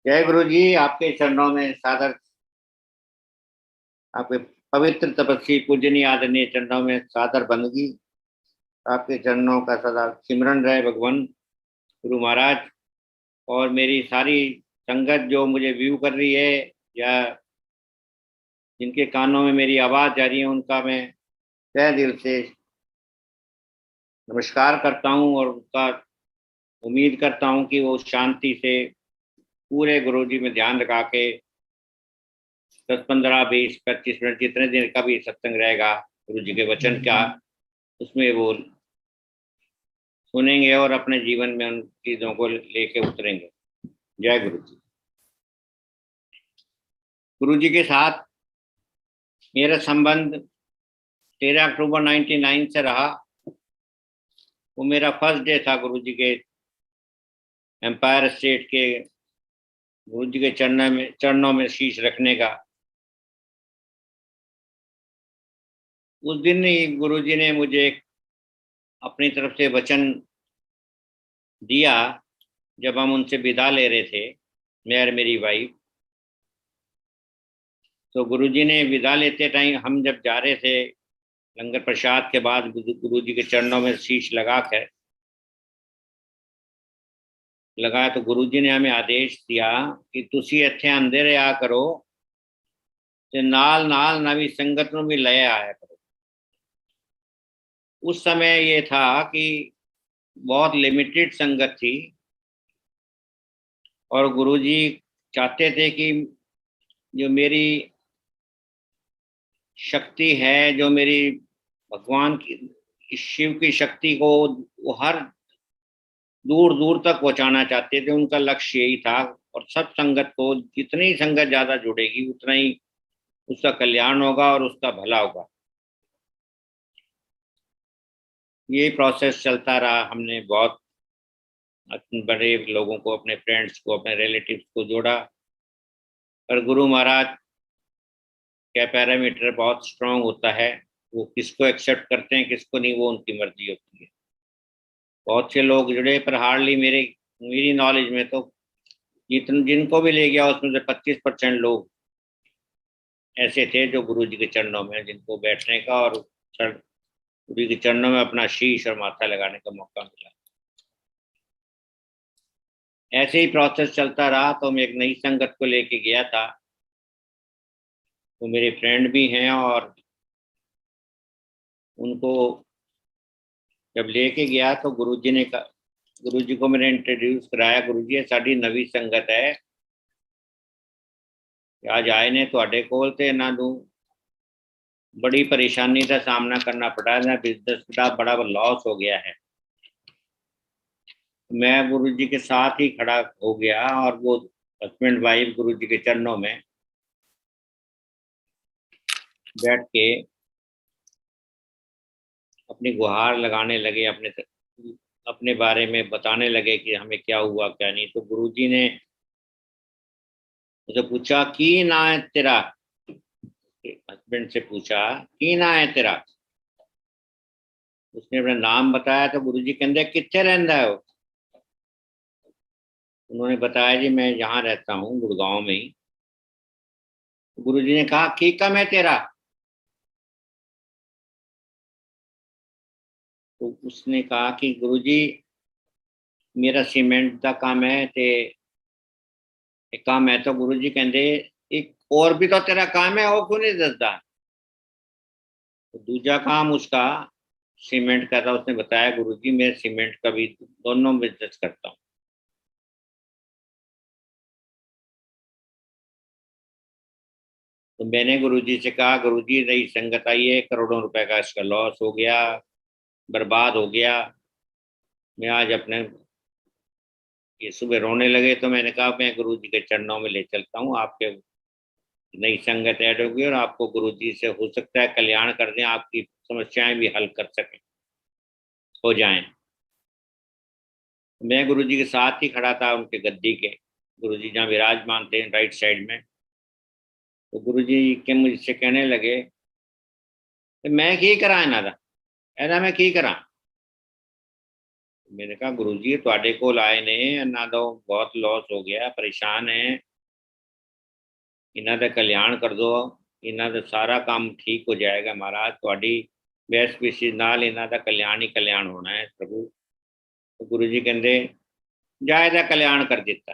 जय गुरु जी। आपके चरणों में सादर, आपके पवित्र तपस्वी पूजनीय आदरणीय चरणों में सादर बंदगी। आपके चरणों का सदा सिमरन रहे भगवान गुरु महाराज। और मेरी सारी संगत जो मुझे व्यू कर रही है या जिनके कानों में मेरी आवाज जा रही है, उनका मैं तहे दिल से नमस्कार करता हूँ और उनका उम्मीद करता हूँ कि वो शांति से पूरे गुरु जी में ध्यान लगा के 10, 15, 20, 25 मिनट जितने दिन का भी सत्संग रहेगा गुरु जी के वचन का, उसमें वो सुनेंगे और अपने जीवन में उन चीजों को लेके उतरेंगे। जय गुरु जी। गुरु जी के साथ मेरा संबंध 13 अक्टूबर 99 से रहा। वो मेरा फर्स्ट डे था गुरु जी के एम्पायर स्टेट के गुरु जी के चरणों में शीश रखने का। उस दिन ही गुरु जी ने मुझे अपनी तरफ से वचन दिया। जब हम उनसे विदा ले रहे थे, मैं और मेरी वाइफ, तो गुरु जी ने विदा लेते टाइम हम जब जा रहे थे लंगर प्रसाद के बाद गुरु जी के चरणों में शीश लगा कर लगाया, तो गुरु जी ने हमें आदेश दिया कि तुसी इत्थे आंदे रहा करो ते नाल नाल नवी संगत नूं भी ले आया करो। उस समय ये था कि बहुत लिमिटेड संगत थी और गुरु जी चाहते थे कि जो मेरी शक्ति है, जो मेरी भगवान की शिव की शक्ति को वो हर दूर दूर तक पहुंचाना चाहते थे। उनका लक्ष्य यही था। और सब संगत को, जितनी संगत ज्यादा जुड़ेगी उतना ही उसका कल्याण होगा और उसका भला होगा। ये प्रोसेस चलता रहा। हमने बहुत अपने बड़े लोगों को, अपने फ्रेंड्स को, अपने रिलेटिव्स को जोड़ा। पर गुरु महाराज का पैरामीटर बहुत स्ट्रांग होता है। वो किसको एक्सेप्ट करते हैं, किसको नहीं, वो उनकी मर्जी होती है। बहुत से लोग जुड़े, पर हार्डली मेरी नॉलेज में तो जिनको भी ले गया उसमें से 25% लोग ऐसे थे जो गुरु जी के चरणों में, जिनको बैठने का और गुरु जी के चरणों में अपना शीश और माथा लगाने का मौका मिला। ऐसे ही प्रोसेस चलता रहा। तो मैं एक नई संगत को लेके गया था। वो मेरे फ्रेंड भी हैं और उनको जब लेके गया तो गुरु जी को मैंने इंट्रोड्यूस कराया। गुरु जी, ये साड़ी नवी संगत है, आज आए ने तुहाडे कोल ते इन्हां नूं बड़ी परेशानी का सामना करना पड़ा है, बिजनेस का बड़ा लॉस हो गया है। मैं गुरु जी के साथ ही खड़ा हो गया और वो हस्बैंड वाइफ गुरु जी के चरणों में बैठ के अपनी गुहार लगाने लगे, अपने बारे में बताने लगे कि हमें क्या हुआ क्या नहीं। तो गुरु जी ने मुझे पूछा, की ना है तेरा? हस्बैंड से पूछा, की ना है तेरा? उसने अपना नाम बताया। तो गुरु जी कहते, कितने रहता है वो? उन्होंने बताया, जी मैं यहाँ रहता हूँ गुड़गांव में ही। गुरु जी ने कहा, की कम है तेरा? तो उसने कहा कि गुरु जी मेरा सीमेंट का काम है ते एक काम है। तो गुरु जी कहते, एक और भी तो तेरा काम है, वो क्यों नहीं दसदा? तो दूसरा काम उसका सीमेंट का था। उसने बताया, गुरु जी मैं सीमेंट का भी दोनों बिजनेस करता हूँ। तो मैंने गुरु जी से कहा, गुरु जी नई संगत आई है, करोड़ों रुपए का इसका लॉस हो गया, बर्बाद हो गया। मैं आज अपने ये सुबह रोने लगे। तो मैंने कहा, मैं गुरु जी के चरणों में ले चलता हूँ, आपके नई संगत ऐड होगी और आपको गुरु जी से हो सकता है कल्याण कर दें, आपकी समस्याएं भी हल कर सकें, हो जाएं। मैं गुरु जी के साथ ही खड़ा था उनके गद्दी के। गुरु जी जहाँ विराजमान थे राइट साइड में। तो गुरु जी के मुझसे कहने लगे, मैं की करा इन्हां दा, इहदा मैं की करा? मैंने कहा गुरुजी ਤੁਹਾਡੇ ਕੋਲ आए ने ਇਹਨਾਂ ਦਾ बहुत लॉस हो गया, परेशान है, ਇਹਨਾਂ ਦਾ कल्याण कर दो, ਇਹਨਾਂ ਦਾ सारा काम ठीक हो जाएगा महाराज, ਤੁਹਾਡੀ ਬੈਸਟ ਵਿਸ਼ੇਸ ਨਾਲ ਇਹਨਾਂ ਦਾ कल्याण ही कल्याण होना है प्रभु। तो गुरु जी कहते जा ਇਹਦਾ कल्याण कर ਦਿੱਤਾ।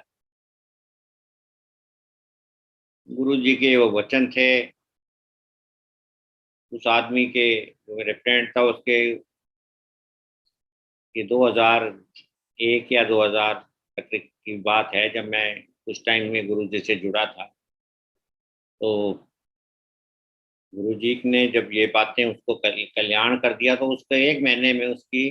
गुरु जी के वो वचन थे, उस आदमी के, जो मेरे फ्रेंड था उसके, ये 2001 या 2000 तक की बात है, जब मैं उस टाइम में गुरु जी से जुड़ा था। तो गुरु जी ने जब ये बातें उसको कल्याण कर दिया, तो उसके 1 महीने में उसकी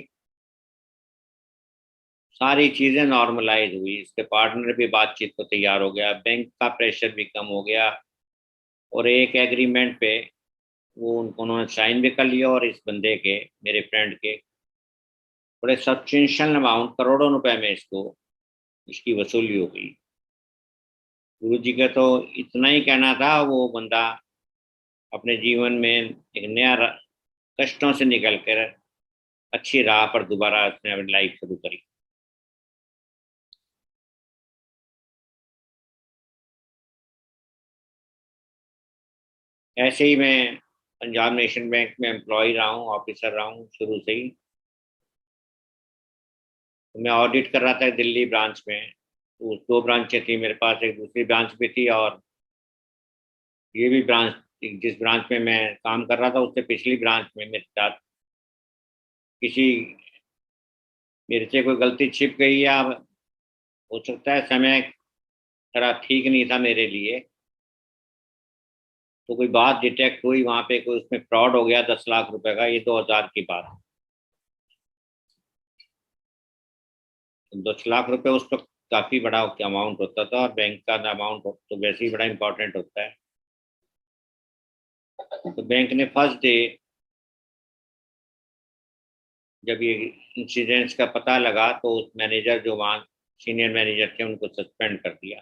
सारी चीज़ें नॉर्मलाइज हुई, उसके पार्टनर भी बातचीत को तैयार हो गया, बैंक का प्रेशर भी कम हो गया, और एक एग्रीमेंट पे वो उन्होंने साइन भी कर लिया, और इस बंदे के, मेरे फ्रेंड के, बड़े सब्सटेंशियल अमाउंट, करोड़ों रुपए में इसकी वसूली हो गई। गुरु जी का तो इतना ही कहना था, वो बंदा अपने जीवन में एक नया कष्टों से निकल कर अच्छी राह पर दोबारा उसने अपनी लाइफ शुरू करी। ऐसे ही मैं पंजाब नेशनल बैंक में एम्प्लॉय रहा हूँ, ऑफिसर रहा हूँ शुरू से ही। तो मैं ऑडिट कर रहा था दिल्ली ब्रांच में, तो 2 ब्रांचें थी मेरे पास, एक दूसरी ब्रांच भी थी, और ये भी ब्रांच, जिस ब्रांच में मैं काम कर रहा था उससे पिछली ब्रांच में मेरे साथ किसी, मेरे से कोई गलती छिप गई, या हो सकता है समय थोड़ा ठीक नहीं था मेरे लिए, तो कोई बात डिटेक्ट हुई वहाँ पे, कोई उसमें फ्रॉड हो गया 10 लाख रुपए का, ये 2000 की बात। 10 लाख रुपए उस वक्त काफ़ी बड़ा अमाउंट होता था, और बैंक का अमाउंट तो वैसे ही बड़ा इंपॉर्टेंट होता है। तो बैंक ने फर्स्ट डे जब ये इंसिडेंट्स का पता लगा, तो उस मैनेजर, जो वहाँ सीनियर मैनेजर थे, उनको सस्पेंड कर दिया।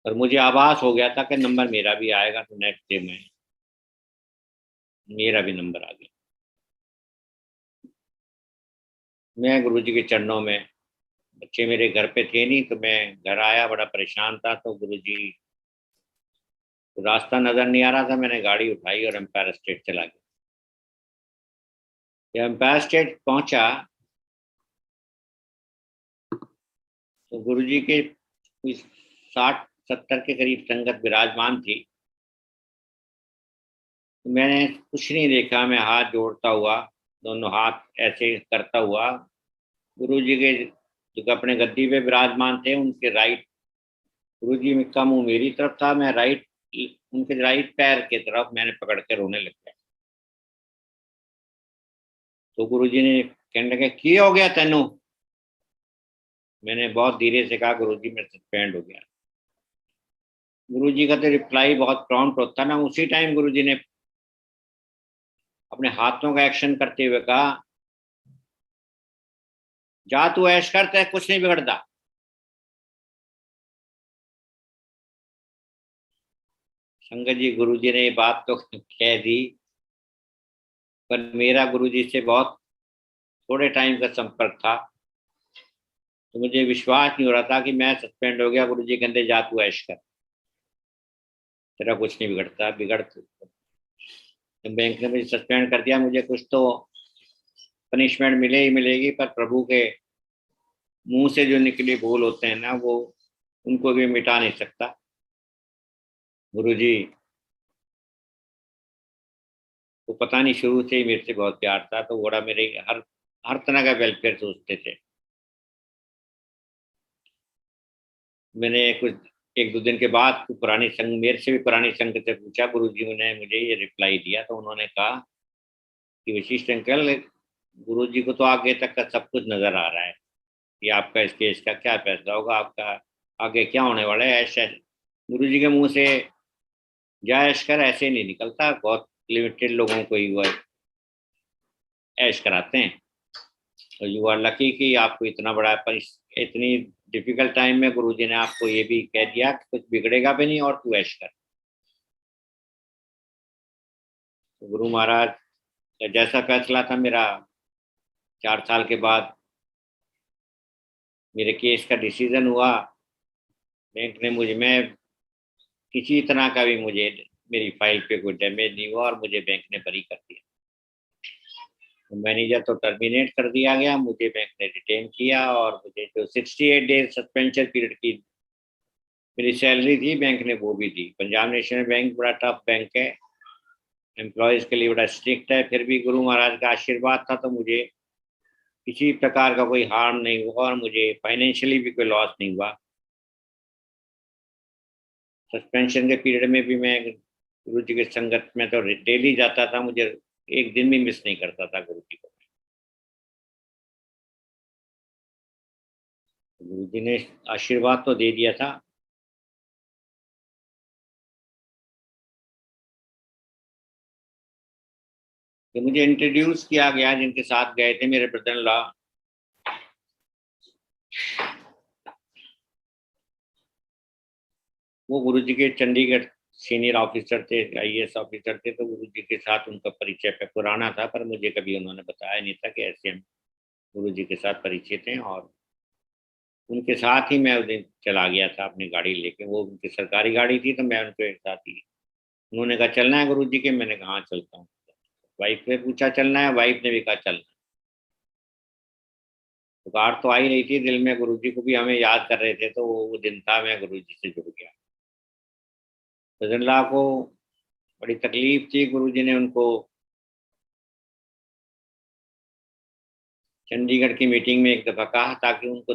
और मुझे आभास हो गया था कि नंबर मेरा भी आएगा, तो नेक्स्ट डे में मेरा भी नंबर आ गया। मैं गुरु जी के चरणों में, बच्चे मेरे घर पे थे नहीं, तो मैं घर आया, बड़ा परेशान था, तो गुरु जी, रास्ता नज़र नहीं आ रहा था, मैंने गाड़ी उठाई और एम्पायर स्टेट चला गया। जब एम्पायर स्टेट पहुंचा, तो गुरु जी के कुछ 60-70 के करीब संगत विराजमान थी। तो मैंने कुछ नहीं देखा, मैं हाथ जोड़ता हुआ, दोनों हाथ ऐसे करता हुआ, गुरु जी के जो अपने गद्दी पे विराजमान थे, उनके राइट, गुरु जी का मुंह मेरी तरफ था, मैं राइट, उनके राइट पैर की तरफ मैंने पकड़ के रोने लग गया। तो गुरु जी ने कहने लगे, की हो गया तेनू? मैंने बहुत धीरे से कहा, गुरु जी मैं सस्पेंड हो गया। गुरु जी का तो रिप्लाई बहुत प्रॉम्प्ट होता ना, उसी टाइम गुरु जी ने अपने हाथों का एक्शन करते हुए कहा, जा तू ऐश करता है, कुछ नहीं बिगड़ता। संगत जी, गुरु जी ने ये बात तो कह दी, पर मेरा गुरु जी से बहुत थोड़े टाइम का संपर्क था, तो मुझे विश्वास नहीं हो रहा था कि मैं सस्पेंड हो गया। गुरु जी कहते जा तू ऐश कर, तेरा कुछ नहीं बिगड़ता, बिगड़ तो बैंक ने मुझे सस्पेंड कर दिया, मुझे कुछ तो पनिशमेंट मिले ही मिलेगी, पर प्रभु के मुंह से जो निकली भूल होते हैं ना, वो उनको भी मिटा नहीं सकता। गुरु जी को पता नहीं शुरू से ही मेरे से बहुत प्यार था, तो बड़ा मेरे हर हर तरह का वेलफेयर सोचते थे। मैंने कुछ 1-2 दिन के बाद पुरानी संघ, मेरे से भी पुरानी संघ से पूछा, गुरु जी ने मुझे ये रिप्लाई दिया, तो उन्होंने कहा कि वशिष्ठ अंकल, गुरु जी को तो आगे तक का सब कुछ नजर आ रहा है कि आपका इस केस का क्या फैसला होगा, आपका आगे क्या होने वाला है। ऐसा गुरु जी के मुंह से जय ऐश कर ऐसे नहीं निकलता, बहुत लिमिटेड लोगों को ही वो ऐश कराते हैं। तो यू आर लकी कि आपको इतना बड़ा, पर इतनी डिफिकल्ट टाइम में गुरु जी ने आपको ये भी कह दिया कि कुछ बिगड़ेगा भी नहीं, और तू ऐश कर। तो गुरु महाराज का जैसा फैसला था, मेरा 4 साल के बाद मेरे केस का डिसीजन हुआ। बैंक ने मुझे, मैं किसी तरह का भी, मुझे मेरी फाइल पे कोई डैमेज नहीं हुआ और मुझे बैंक ने बरी कर दिया। तो मैनेजर तो टर्मिनेट कर दिया गया, मुझे बैंक ने रिटेन किया और मुझे जो 68 डेज सस्पेंशन पीरियड की मेरी सैलरी थी बैंक ने वो भी दी। पंजाब नेशनल बैंक बड़ा टफ बैंक है, एम्प्लॉयज़ के लिए बड़ा स्ट्रिक्ट है, फिर भी गुरु महाराज का आशीर्वाद था तो मुझे किसी प्रकार का कोई हार्म नहीं हुआ और मुझे फाइनेंशियली भी कोई लॉस नहीं हुआ। सस्पेंशन के पीरियड में भी मैं गुरु जी की संगत में तो डेली जाता था, मुझे एक दिन भी मिस नहीं करता था गुरु जी को। गुरु जी ने आशीर्वाद तो दे दिया था। कि मुझे इंट्रोड्यूस किया गया, जिनके साथ गए थे मेरे ब्रदर इन लॉ, वो गुरु जी के चंडीगढ़ सीनियर ऑफिसर थे, आईएएस ऑफिसर थे, तो गुरु जी के साथ उनका परिचय पे पुराना था, पर मुझे कभी उन्होंने बताया नहीं था कि ऐसे हम गुरु जी के साथ परिचित हैं। और उनके साथ ही मैं उस दिन चला गया था अपनी गाड़ी लेके, वो उनकी सरकारी गाड़ी थी तो मैं उनके साथ ही। उन्होंने कहा चलना है गुरु जी के, मैंने कहा हाँ चलता हूँ। वाइफ ने पूछा चलना है, वाइफ ने भी कहा चलना। तो कार तो आ ही रही थी दिल में, गुरु जी को भी हमें याद कर रहे थे, तो वो दिन था मैं गुरु जी से जुड़ गया। फजल्ला को बड़ी तकलीफ थी, गुरु जी ने उनको चंडीगढ़ की मीटिंग में एक दफा कहा ताकि उनको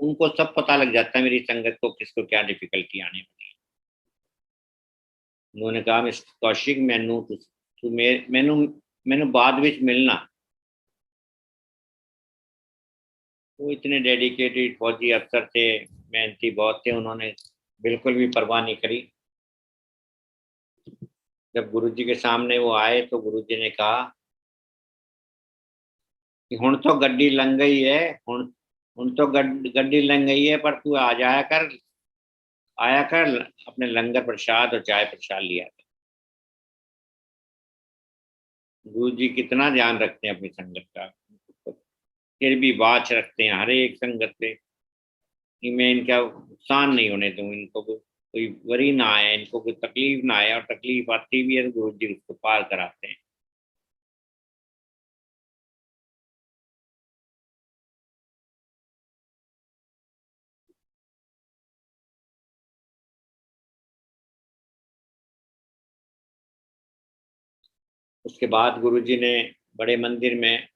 उनको सब पता लग जाता है मेरी संगत को किसको क्या डिफिकल्टी आने वाली है। उन्होंने कहा मिस्टर कौशिक, मैनू तू मैनू मैनू बाद विच मिलना। वो इतने डेडिकेटेड फौजी अफसर थे, मेहनती बहुत थे, उन्होंने बिल्कुल भी परवाह नहीं करी। जब गुरुजी के सामने वो आए तो गुरुजी ने कहा कि हुण तो गड्डी लंघ गई है, हुण हुण तो गड्डी लंघ गई है, पर तू आ जाया कर, आया कर, अपने लंगर प्रसाद और चाय प्रसाद लिया कर। गुरु जी कितना ध्यान रखते हैं अपनी संगत का, फिर भी बात रखते हैं हर एक संगत पे कि मैं इनका नुकसान नहीं होने दूँ, इनको कोई वरी ना आए, इनको कोई तकलीफ ना आए, और तकलीफ आती भी है तो गुरु जी उसको पार कराते हैं। उसके बाद गुरु जी ने बड़े मंदिर में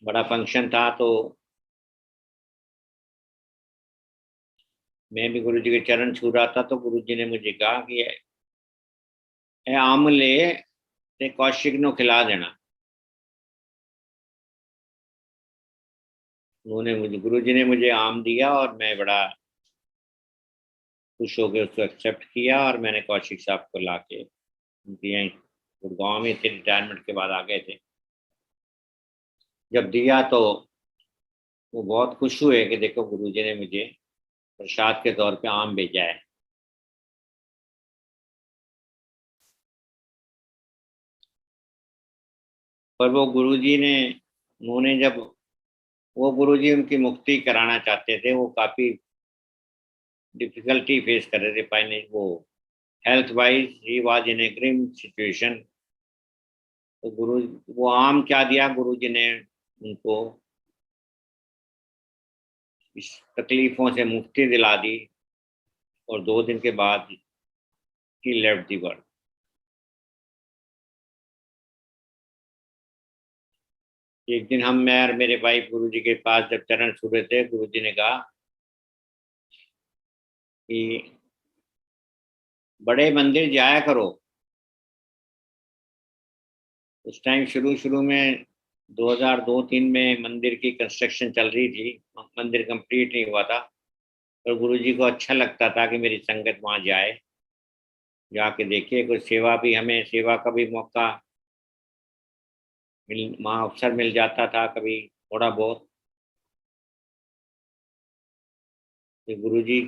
बड़ा फंक्शन था, तो मैं भी गुरु जी के चरण छू रहा था, तो गुरु जी ने मुझे कहा कि ए आमले ते कौशिक नो खिला देना। उन्होंने मुझे, गुरु जी ने मुझे आम दिया और मैं बड़ा खुश होकर उसको एक्सेप्ट किया, और मैंने कौशिक साहब को ला के उनके यहाँ गुड़गांव में थे, रिटायरमेंट के बाद आ गए थे। जब दिया तो वो बहुत खुश हुए कि देखो गुरु जी ने मुझे प्रसाद के तौर पे आम भेजा है। पर वो गुरु जी ने, उन्होंने जब, वो गुरु जी उनकी मुक्ति कराना चाहते थे, वो काफ़ी डिफिकल्टी फेस कर रहे थे फाइनेंस, वो health wise he was in a grim situation. तो गुरु, वो आम क्या दिया गुरु जी ने उनको, इस तकलीफों से मुक्ति दिला दी, और 2 दिन के बाद ही लेफ्ट दी वर्ल्ड। एक दिन हम, मैं और मेरे वाइफ गुरु जी के पास जब चरण छू रहे थे, गुरु जी ने कहा कि बड़े मंदिर जाया करो। उस टाइम शुरू शुरू में 2002-3 में मंदिर की कंस्ट्रक्शन चल रही थी, मंदिर कंप्लीट नहीं हुआ था, पर गुरु जी को अच्छा लगता था कि मेरी संगत वहाँ जाए, जाके देखे, कुछ सेवा भी, हमें सेवा का भी मौका मिल, वहाँ अवसर मिल जाता था कभी थोड़ा बहुत। तो गुरु जी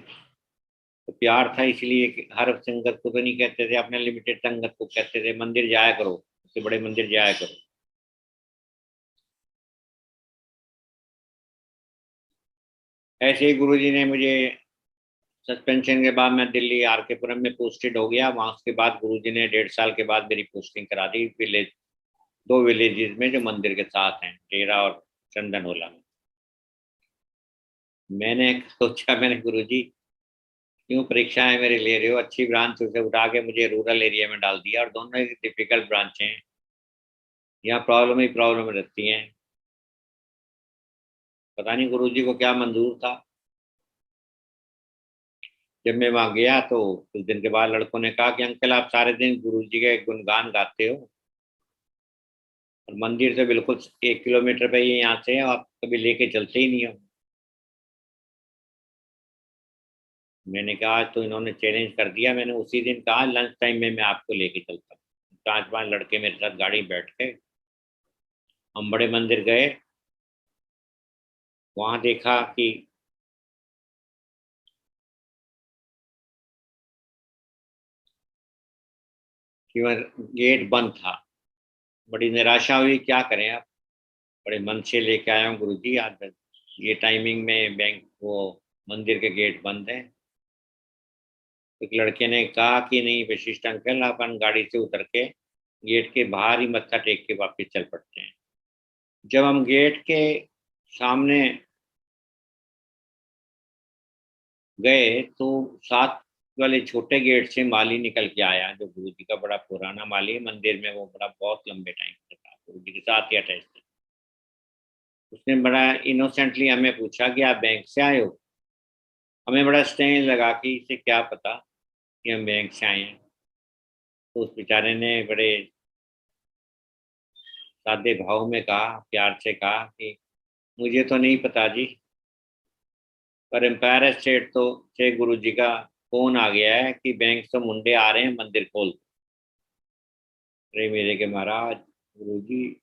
तो प्यार था, इसलिए कि हर संगत को तो नहीं कहते थे, अपने लिमिटेड संगत को कहते थे मंदिर जाया करो, उससे बड़े मंदिर जाया करो। ऐसे ही गुरुजी ने मुझे सस्पेंशन के बाद मैं दिल्ली आर के पुरम में पोस्टेड हो गया। वहां उसके बाद गुरुजी ने 1.5 साल के बाद मेरी पोस्टिंग करा दी विलेज, 2 विलेजेस में जो मंदिर के साथ हैं, टेरा और चंदनोला में। मैंने सोचा, मैंने गुरुजी क्यों परीक्षाएं मेरे ले रहे हो, अच्छी ब्रांच से उठा के मुझे रूरल एरिया में डाल दिया, और दोनों ही डिफिकल्ट ब्रांचें हैं, यहाँ प्रॉब्लम ही प्रॉब्लम रहती हैं। पता नहीं गुरुजी को क्या मंजूर था। जब मैं वहां गया तो कुछ दिन के बाद लड़कों ने कहा कि अंकल आप सारे दिन गुरुजी के गुणगान गाते हो, और मंदिर से बिल्कुल 1 किलोमीटर पे ही यहाँ से है, आप कभी लेके चलते ही नहीं हो। मैंने कहा तो इन्होंने चैलेंज कर दिया। मैंने उसी दिन कहा लंच टाइम में मैं आपको लेके चलता हूँ। 5 5 लड़के मेरे साथ गाड़ी में बैठ के हम बड़े मंदिर गए। वहां देखा कि वह गेट बंद था। बड़ी निराशा हुई, क्या करें अब। बड़े मन से लेके आया हूँ गुरु जी, आज ये टाइमिंग में बैंक वो मंदिर के गेट बंद है। एक लड़के ने कहा कि नहीं वशिष्ठ अंकल, अपन गाड़ी से उतर के गेट के बाहर ही मत्था टेक के वापस चल पड़ते हैं। जब हम गेट के सामने गए तो साथ वाले छोटे गेट से माली निकल के आया, जो गुरु जी का बड़ा पुराना माली है मंदिर में, वो बड़ा बहुत लंबे टाइम से था, गुरु जी के साथ ही अटैच था। उसने बड़ा इनोसेंटली हमें पूछा कि आप बैंक से आए हो। हमें बड़ा स्ट्रेंज लगा कि इसे क्या पता कि हम बैंक से आए हैं। तो उस बेचारे ने बड़े सादे भाव में कहा, प्यार से कहा कि मुझे तो नहीं पता जी, पर एम्पायर स्टेट तो से गुरु जी का फोन आ गया है कि बैंक से मुंडे आ रहे हैं, मंदिर खोल दो। अरे मेरे के महाराज, गुरु जी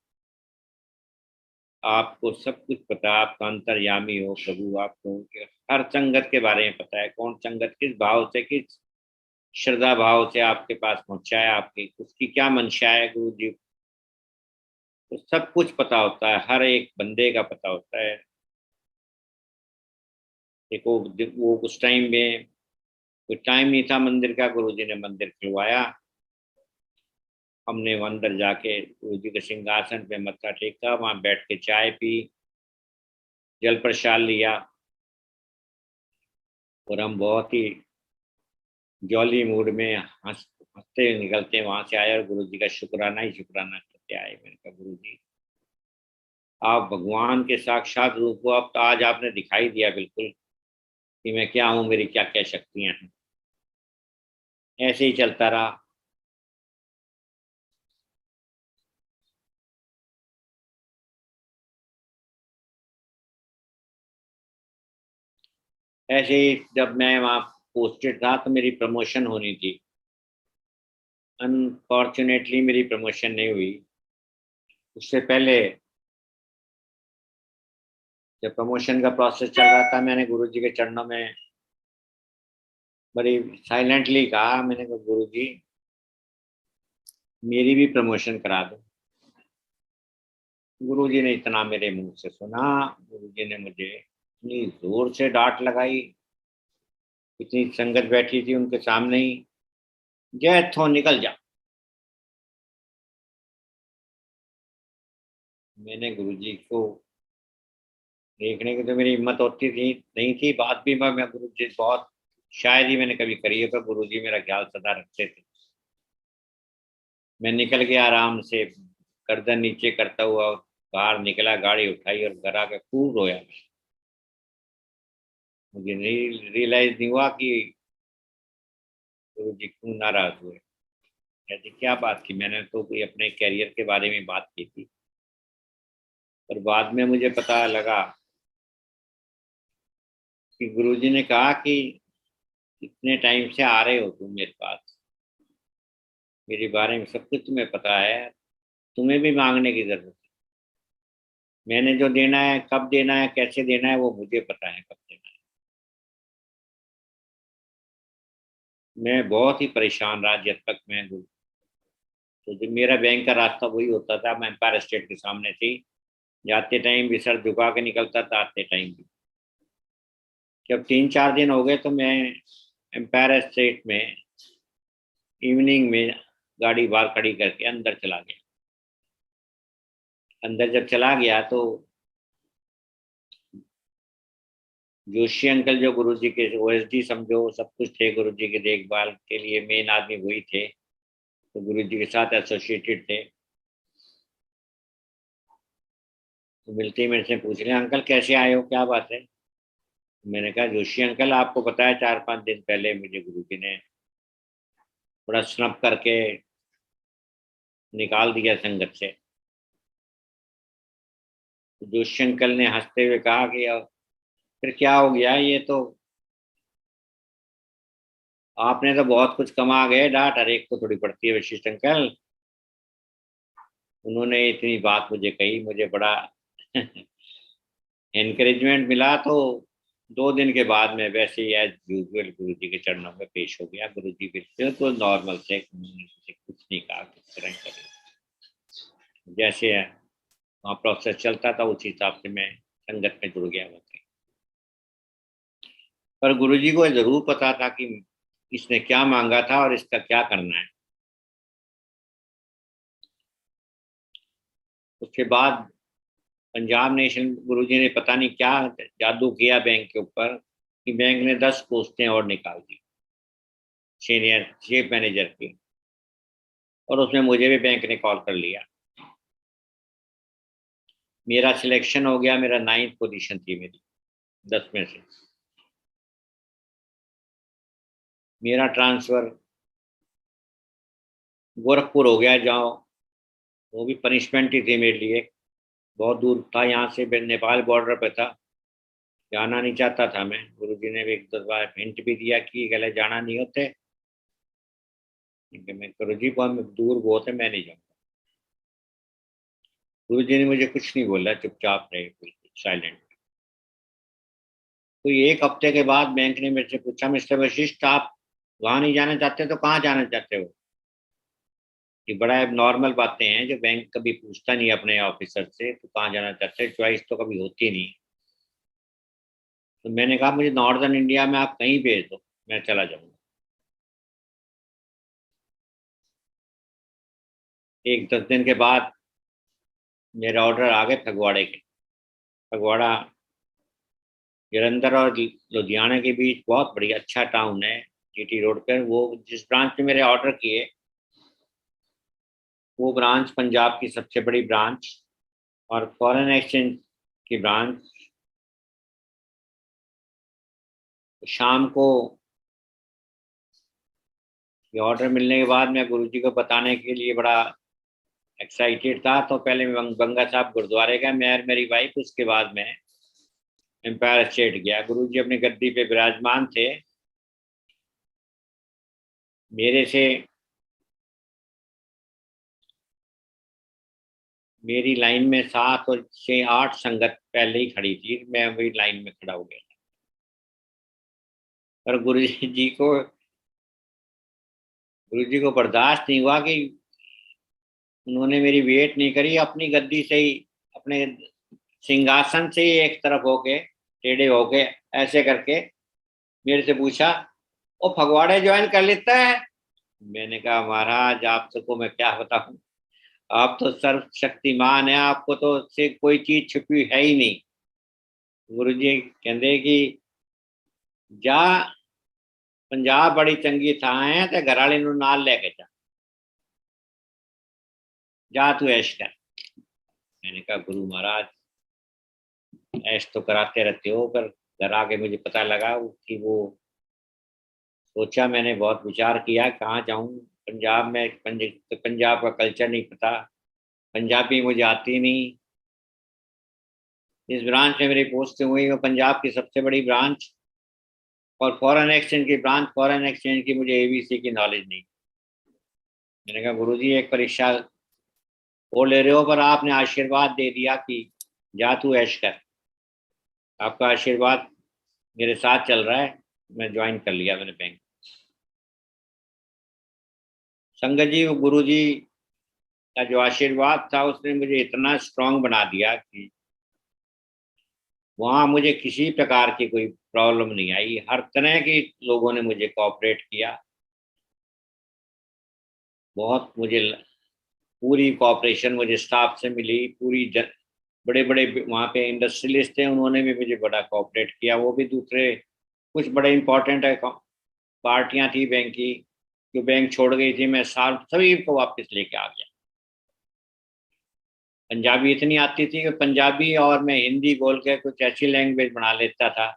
आपको सब कुछ पता है, आप तो अंतर्यामी हो प्रभु, आपको हर संगत के बारे में पता है, कौन संगत किस भाव से, किस श्रद्धा भाव से आपके पास पहुंचा है, आपकी उसकी क्या मंशा है गुरु जी को सब कुछ पता होता है, हर एक बंदे का पता होता है। देखो वो उस टाइम में कोई टाइम नहीं था मंदिर का, गुरु जी ने मंदिर खुलवाया। हमने वो अंदर जाके गुरु जी के सिंहासन पे मत्था टेका, वहां बैठ के चाय पी, जल प्रसाद लिया, और हम बहुत ही जॉली मूड में हंसते निकलते वहां से आए, और गुरु जी का शुक्राना ही शुक्राना करते आए। मैंने कहा गुरु जी आप भगवान के साक्षात रूप हो, अब तो आज आपने दिखाई दिया बिल्कुल कि मैं क्या हूँ, मेरी क्या क्या शक्तियां हैं। ऐसे ही चलता रहा। ऐसे ही जब मैं वहाँ पोस्टेड था तो मेरी प्रमोशन होनी थी। अनफॉर्चुनेटली मेरी प्रमोशन नहीं हुई। उससे पहले जब प्रमोशन का प्रोसेस चल रहा था, मैंने गुरु जी के चरणों में बड़ी साइलेंटली कहा, मैंने कहा गुरु जी मेरी भी प्रमोशन करा दो। गुरु जी ने इतना मेरे मुंह से सुना, गुरु जी ने मुझे इतनी जोर से डांट लगाई, इतनी संगत बैठी थी उनके सामने ही, जय थो निकल जा। मैंने गुरु जी को देखने की तो मेरी हिम्मत होती थी नहीं थी, बात भी मैं गुरु जी बहुत शायद ही मैंने कभी करी है, पर गुरु जी मेरा ख्याल सदा रखते थे। मैं निकल गया आराम से, गर्दन नीचे करता हुआ बाहर निकला, गाड़ी उठाई और घर आकर खूब रोया। मुझे नहीं रियलाइज नहीं हुआ कि गुरु जी क्यों नाराज हुए। कहते क्या बात की, मैंने तो कोई अपने कैरियर के बारे में बात की थी। पर बाद में मुझे पता लगा कि गुरुजी ने कहा कि इतने टाइम से आ रहे हो तुम मेरे पास, मेरे बारे में सब कुछ तुम्हें पता है, तुम्हें भी मांगने की जरूरत है। मैंने जो देना है, कब देना है, कैसे देना है, वो मुझे पता है कब देना है। मैं बहुत ही परेशान रहा जब तक मैं तो जो मेरा बैंक का रास्ता वही होता था, मैं एम्पायर स्टेट के सामने थी, जाते टाइम भी सर झुका के निकलता था, आते टाइम भी। जब 3-4 दिन हो गए तो मैं एम्पायर स्टेट में इवनिंग में गाड़ी बाहर खड़ी करके अंदर चला गया। अंदर जब चला गया तो जोशी अंकल जो गुरुजी के ओएसडी समझो सब कुछ थे, गुरुजी की देखभाल के लिए मेन आदमी वही थे, तो गुरुजी के साथ एसोसिएटेड थे। तो मिलते ही मेरे से पूछ रहे, अंकल कैसे आए हो, क्या बात है। मैंने कहा जोशी अंकल आपको पता है 4-5 दिन पहले मुझे गुरुजी ने थोड़ा स्नप करके निकाल दिया संगत से। तो जोशी अंकल ने हंसते हुए कहा कि अब फिर क्या हो गया, ये तो आपने तो बहुत कुछ कमा गए, डांट हर एक को थोड़ी पड़ती है वशिष्ठ अंकल। उन्होंने इतनी बात मुझे कही, मुझे बड़ा एनकरेजमेंट मिला। तो 2 दिन के बाद में वैसे ही एज यूजुअल गुरु जी के चरणों में पेश हो गया। गुरु जी बिल्कुल तो नॉर्मल से कुछ नहीं कहा, किस तरह करें जैसे है वहाँ प्रोसेस चलता था उसी हिसाब से मैं संगत में जुड़ गया। पर गुरु जी को जरूर पता था कि इसने क्या मांगा था और इसका क्या करना है। उसके बाद पंजाब नेशनल गुरुजी ने पता नहीं क्या जादू किया बैंक के ऊपर कि बैंक ने 10 पोस्टें और निकाल दी सीनियर चीफ मैनेजर की, और उसमें मुझे भी बैंक ने कॉल कर लिया। मेरा सिलेक्शन हो गया, मेरा 9th पोजीशन थी मेरी 10 में से। मेरा ट्रांसफर गोरखपुर हो गया, जहाँ वो भी पनिशमेंट ही थी मेरे लिए, बहुत दूर था यहाँ से, नेपाल बॉर्डर पे था, जाना नहीं चाहता था मैं। गुरुजी ने भी एक दो बार हिंट भी दिया कि गले जाना नहीं होते, मैं गुरुजी को दूर बहुत है, मैं नहीं जाऊँगा। गुरुजी ने मुझे कुछ नहीं बोला, चुपचाप रहे, बिल्कुल साइलेंट। तो 1 हफ्ते के बाद बैंक ने मेरे से पूछा, मिस्टर वशिष्ठ आप वहां नहीं जाना चाहते तो कहाँ जाना चाहते हो। ये बड़ा नॉर्मल बातें हैं जो बैंक कभी पूछता नहीं अपने ऑफिसर से, तो कहाँ जाना चाहते हैं, चॉइस तो कभी होती नहीं। तो मैंने कहा मुझे नॉर्दर्न इंडिया में आप कहीं भेज दो, मैं चला जाऊंगा। एक 10 दिन के बाद मेरे ऑर्डर आ गए फगवाड़े के। फगवाड़ा जलंधर और लुधियाना के बीच बहुत बढ़िया अच्छा टाउन है, जीटी रोड पर। वो जिस ब्रांच में मेरे ऑर्डर किए, वो ब्रांच पंजाब की सबसे बड़ी ब्रांच और फॉरेन एक्सचेंज की ब्रांच। शाम को ये ऑर्डर मिलने के बाद मैं गुरुजी को बताने के लिए बड़ा एक्साइटेड था। तो पहले मैं बंगा साहब गुरुद्वारे गया, मैं और मेरी वाइफ। उसके बाद मैं एम्पायर स्टेट गया। गुरुजी अपनी गद्दी पे विराजमान थे। मेरे से मेरी लाइन में 7 और 6 8 संगत पहले ही खड़ी थी, मैं वही लाइन में खड़ा हो गया। पर गुरु जी को बर्दाश्त नहीं हुआ कि उन्होंने मेरी वेट नहीं करी, अपनी गद्दी से ही, अपने सिंहासन से ही एक तरफ होके, टेढ़े होके, ऐसे करके मेरे से पूछा, वो फगवाड़े ज्वाइन कर लेता है। मैंने कहा महाराज आप सबको मैं क्या बताऊं, आप तो सर्वशक्तिमान है, आपको तो से कोई चीज छुपी है ही नहीं। गुरु जी कहते कि जा पंजाब बड़ी चंगी थां है, ते घर वाले नाल लेके जा, जा तू ऐश कर। मैंने कहा गुरु महाराज ऐश तो कराते रहते हो, पर घर आके मुझे पता लगा कि वो, सोचा मैंने, बहुत विचार किया कहाँ जाऊं। पंजाब में पंजाब का कल्चर नहीं पता, पंजाबी मुझे आती नहीं। इस ब्रांच में मेरी पोस्टिंग हुई, वो पंजाब की सबसे बड़ी ब्रांच और फॉरेन एक्सचेंज की ब्रांच। फॉरेन एक्सचेंज की मुझे एबीसी की नॉलेज नहीं। मैंने कहा गुरुजी एक परीक्षा वो ले रहे हो, पर आपने आशीर्वाद दे दिया कि जा तू ऐश कर। आपका आशीर्वाद मेरे साथ चल रहा है, मैं ज्वाइन कर लिया मैंने बैंक। संगत जी, वो गुरु जी का जो आशीर्वाद था उसने मुझे इतना स्ट्रांग बना दिया कि वहाँ मुझे किसी प्रकार की कोई प्रॉब्लम नहीं आई, हर तरह के लोगों ने मुझे कोऑपरेट किया। बहुत मुझे पूरी कोऑपरेशन मुझे स्टाफ से मिली, बड़े बड़े वहाँ पे इंडस्ट्रियलिस्ट थे, उन्होंने भी मुझे बड़ा कोऑपरेट किया। वो भी दूसरे कुछ बड़े इंपॉर्टेंट है पार्टियां थी बैंक की, जो बैंक छोड़ गई थी, मैं साल सभी को वापस लेके आ गया। पंजाबी इतनी आती थी कि पंजाबी और मैं हिंदी बोल के कुछ ऐसी लैंग्वेज बना लेता था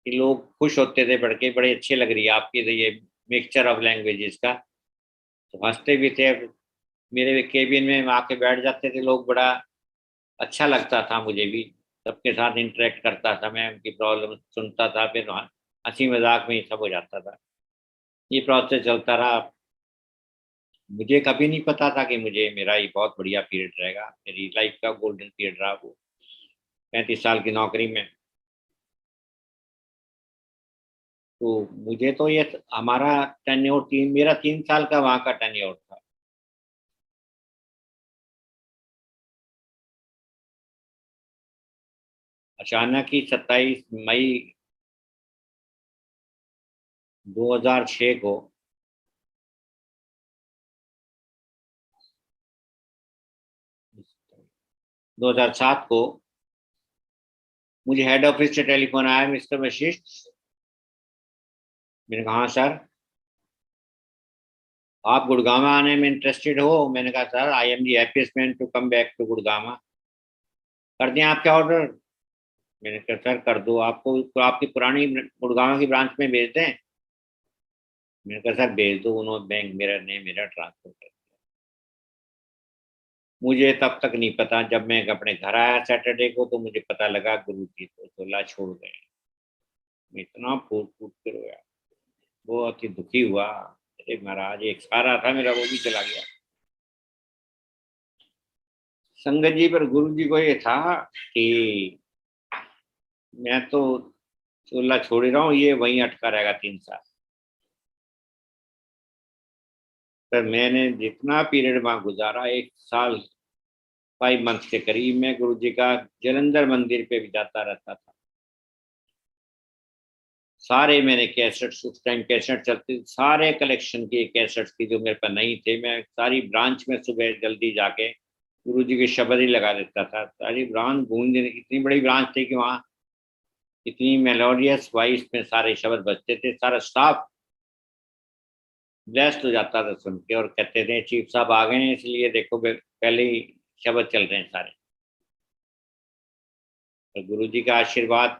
कि लोग खुश होते थे, पढ़ के बड़े अच्छे लग रही है आपकी तो ये मिक्सचर ऑफ लैंग्वेजेस का। तो हंसते भी थे। मेरे केबिन में आके बैठ जाते थे लोग, बड़ा अच्छा लगता था मुझे भी। सबके साथ इंटरेक्ट करता था मैं, उनकी प्रॉब्लम सुनता था, फिर हंसी मजाक में ही सब हो जाता था। ये प्रोसेस चलता रहा। मुझे कभी नहीं पता था कि मुझे मेरा ये बहुत बढ़िया पीरियड रहेगा, मेरी लाइफ का गोल्डन पीरियड रहा वो 35 साल की नौकरी में। तो मुझे तो ये हमारा टेन्योर मेरा 3 साल का वहाँ का टेन्योर था। अचानक ही 27 मई 2006 को, 2007 को मुझे हेड ऑफिस से टेलीफोन आया, मिस्टर वशिष्ठ। मैंने कहा हाँ सर। आप गुड़गांव आने में इंटरेस्टेड हो? मैंने कहा sir I am the happiest man to come back to Gurgaon. कर दिया आपका ऑर्डर? मैंने कहा सर कर दो, आपको तो आपकी पुरानी गुड़गांव की ब्रांच में भेज दें? मैंने कहा सर भेज दो। उन्होंने बैंक मेरा ट्रांसफर कर दिया। मुझे तब तक नहीं पता, जब मैं अपने घर आया सैटरडे को तो मुझे पता लगा गुरु जी तो चोला छोड़ गए। मैं इतना फूट फूट कर रोया, बहुत ही दुखी हुआ। अरे महाराज, एक सारा था मेरा वो भी चला गया। संगत जी, पर गुरु जी को ये था कि मैं तो चोला छोड़ ही रहा हूँ, ये वहीं अटका रहेगा 3 साल। पर मैंने जितना पीरियड वहां गुजारा, 1 साल 5 मंथ के करीब, मैं गुरु जी का जलंधर मंदिर पे भी जाता रहता था। सारे मैंने कैसेट्स, उस टाइम कैसेट चलती थी, सारे कलेक्शन की कैसेट्स थी जो मेरे पास नहीं थे, मैं सारी ब्रांच में सुबह जल्दी जाके गुरु जी के शब्द ही लगा देता था। सारी ब्रांच गूंज, इतनी बड़ी ब्रांच थी कि वहाँ इतनी मेलोडियस वॉइस में सारे शब्द बजते थे। सारा स्टाफ ब्लेस्ड हो जाता था सुन के, और कहते थे चीफ साहब आ गए हैं, इसलिए देखो पहले ही शब्द चल रहे हैं सारे। तो गुरु जी का आशीर्वाद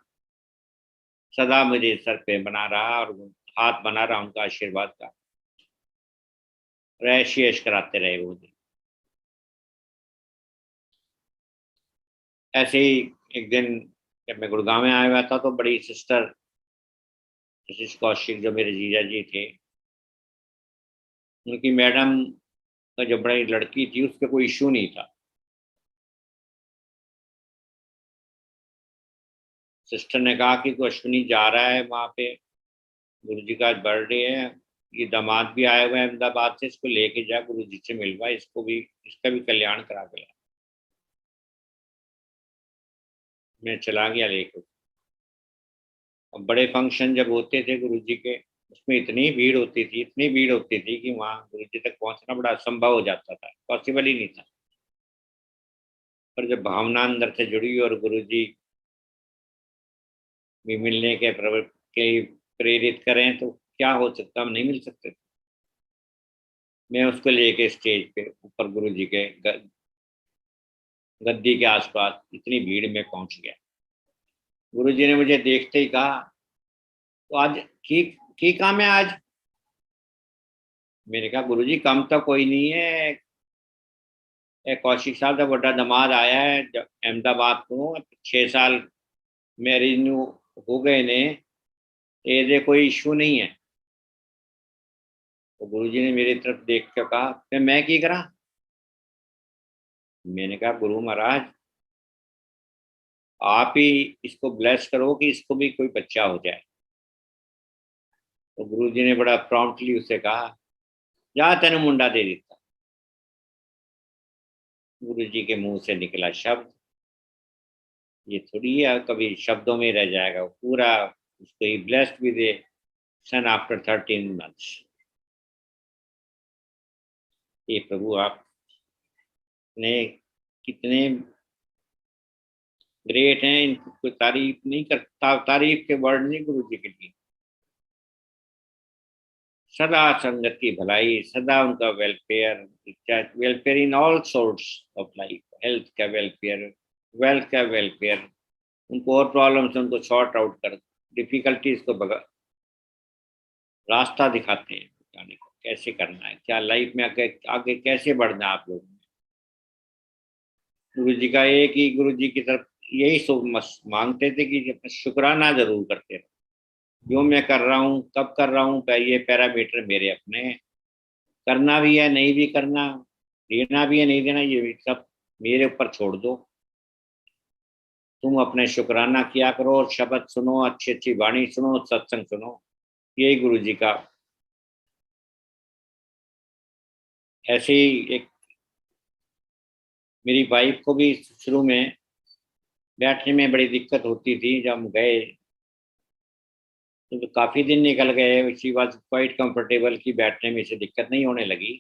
सदा मुझे सर पे बना रहा, और हाथ बना रहा उनका आशीर्वाद का। और ऐश ऐश कराते रहे वो दिन। ऐसे ही एक दिन जब मैं गुड़गांव में आया हुआ था, तो बड़ी सिस्टर मिसिस कौशिक, जो मेरे जीजा जी थे, उनकी मैडम का जो बड़ी लड़की थी, उसका कोई इशू नहीं था। सिस्टर ने कहा कि तो अश्विनी जा रहा है वहाँ पे, गुरु जी का आज बर्थडे है, ये दामाद भी आया हुआ है अहमदाबाद से, इसको लेके जा, गुरु जी से मिलवा, इसको भी, इसका भी कल्याण करा के ला। मैं चला गया लेके। और बड़े फंक्शन जब होते थे गुरु जी के, उसमें इतनी भीड़ होती थी, इतनी भीड़ होती थी कि वहाँ गुरु जी तक पहुँचना बड़ा असंभव हो जाता था, पॉसिबल ही नहीं था। पर जब भावना अंदर से जुड़ी और गुरु जी भी मिलने के प्रेरित करें, तो क्या हो सकता, हम नहीं मिल सकते। मैं उसको लेके स्टेज पे ऊपर गुरु जी के गद्दी के आसपास इतनी भीड़ में पहुंच गया। गुरु जी ने मुझे देखते ही कहा, तो आज की काम है आज? मैंने कहा गुरु जी कम तो कोई नहीं है, कौशिक साहब का बड़ा दामाद आया है अहमदाबाद को, 6 साल मैरिज नु हो गए ने, ये कोई इशू नहीं है। तो गुरु जी ने मेरी तरफ देख के कहा, मैं की करा? मैंने कहा गुरु महाराज, आप ही इसको ब्लेस करो कि इसको भी कोई बच्चा हो जाए। तो गुरु जी ने बड़ा प्रॉम्प्टली उसे कहा, जा तेन मुंडा दे दिता। गुरु जी के मुंह से निकला शब्द, ये थोड़ी है कभी शब्दों में रह जाएगा, पूरा उसको ही blessed with a son after 13 months। ये प्रभु आपने कितने ग्रेट हैं, इनको कोई तारीफ नहीं करता, तारीफ के वर्ड नहीं गुरु जी के लिए। सदा संगत की भलाई, सदा उनका welfare, welfare in all sorts of life, health का वेलफेयर, वेल्थ का वेलफेयर, उनको और प्रॉब्लम्स उनको सॉर्ट आउट कर, डिफिकल्टीज को रास्ता दिखाते हैं जाने को, कैसे करना है, क्या लाइफ में आगे आगे कैसे बढ़ना है आप लोगों ने। गुरु जी का एक ही, गुरु जी की तरफ यही मांगते थे कि अपना शुक्राना जरूर करते रहो, जो मैं कर रहा हूँ कब कर रहा हूँ, ये पैरामीटर मेरे अपने, करना भी है नहीं भी करना, देना भी है नहीं देना, ये भी सब मेरे ऊपर छोड़ दो, तुम अपने शुक्राना किया करो, शब्द सुनो, अच्छी अच्छी वाणी सुनो, सत्संग सुनो। यही गुरु जी का। ऐसे ही एक मेरी वाइफ को भी शुरू में बैठने में बड़ी दिक्कत होती थी, जब हम गए तो काफी दिन निकल गए, शी वॉज क्वाइट कंफर्टेबल की बैठने में से दिक्कत नहीं होने लगी।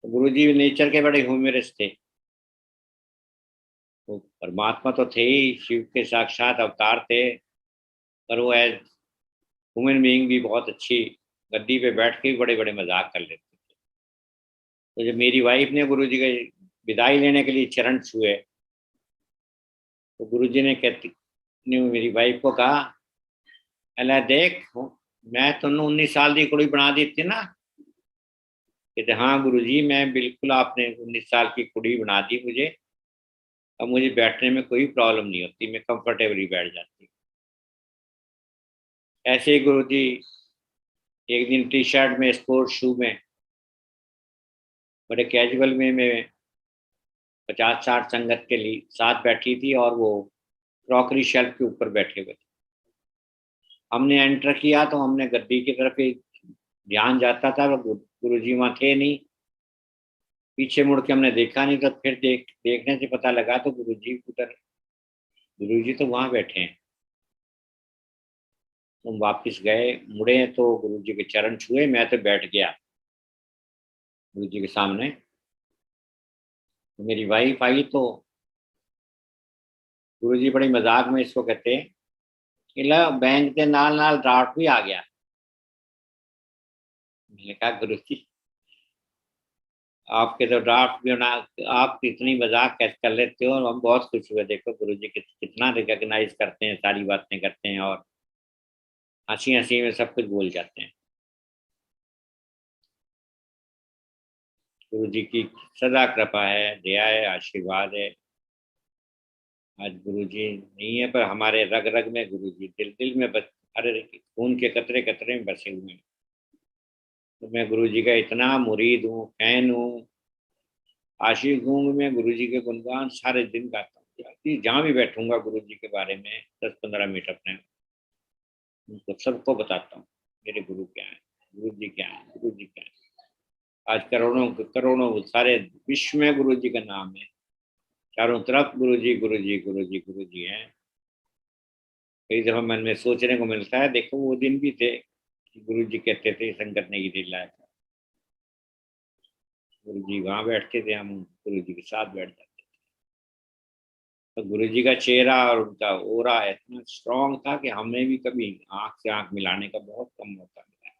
तो गुरु जी नेचर के बड़े ह्यूमरस थे, वो परमात्मा तो थे ही, शिव के साक्षात अवतार थे, पर वो एज ह्यूमन बीइंग भी बहुत अच्छी, गद्दी पे बैठ के भी बड़े बड़े मजाक कर लेते थे। तो जब मेरी वाइफ ने गुरु जी के विदाई लेने के लिए चरण छुए, तो गुरु जी ने मेरी वाइफ को कहा, अल्लाह देख, मैं तुमने 19 साल की कुड़ी बना दी थी ना। कहते हाँ गुरु जी, मैं बिल्कुल, आपने 19 साल की कुड़ी बना दी मुझे, अब मुझे बैठने में कोई प्रॉब्लम नहीं होती, मैं कंफर्टेबली बैठ जाती हूँ। ऐसे ही गुरु जी एक दिन टी शर्ट में, स्पोर्ट्स शू में, बड़े कैजुअल में मैं 50-60 संगत के लिए साथ बैठी थी, और वो क्रॉकरी शेल्फ के ऊपर बैठे हुए थे। हमने एंटर किया तो हमने गद्दी की तरफ ही ध्यान जाता था, गुरु जी वहाँ थे नहीं। पीछे मुड़ के हमने देखा नहीं, तो फिर देखने से पता लगा तो गुरु जी उधर, गुरु जी तो वहाँ बैठे हैं। हम वापस गए, मुड़े तो गुरु जी के चरण छुए, मैं तो बैठ गया गुरु जी के सामने। तो मेरी वाइफ आई तो गुरु जी बड़ी मजाक में इसको कहते हैं कि ला बैंक के नाल नाल ड्राफ्ट भी आ गया। मैंने कहा गुरु जी, आपके तो ड्राफ्ट भी होना, आप इतनी मजाक कैसे कर लेते हो, और हम बहुत खुश हुए, देखो गुरु जी कितना रिकॉग्नाइज करते हैं, सारी बातें करते हैं, और हंसी हंसी में सब कुछ भूल जाते हैं। गुरु जी की सदा कृपा है, दया है, आशीर्वाद है। आज गुरु जी नहीं है, पर हमारे रग रग में गुरु जी, दिल दिल में बस, हर खून के कतरे कतरे में बसे हुए हैं। तो मैं गुरु जी का इतना मुरीद हूँ, फैन हूँ, आशिक हूँ। मैं गुरु जी के गुणगान सारे दिन गाता हूँ, जहाँ भी बैठूंगा गुरु जी के बारे में 10-15 मिनट अपने उनको सबको बताता हूँ, मेरे गुरु क्या है, गुरु जी क्या है, गुरु जी क्या है। आज करोड़ों करोड़ों सारे विश्व में गुरु जी का नाम है, चारों तरफ गुरु जी गुरु जी गुरु जी गुरु जी हैं। कई दफा मन में सोचने को मिलता है, देखो वो दिन भी थे कि गुरु जी कहते थे संगत नहीं दिलाया था, गुरु जी वहाँ बैठते थे, हम गुरु जी के साथ बैठ जाते। तो गुरु जी का चेहरा और उनका ओरा इतना स्ट्रांग था कि हमें भी कभी आंख से आंख मिलाने का बहुत कम मौका मिला।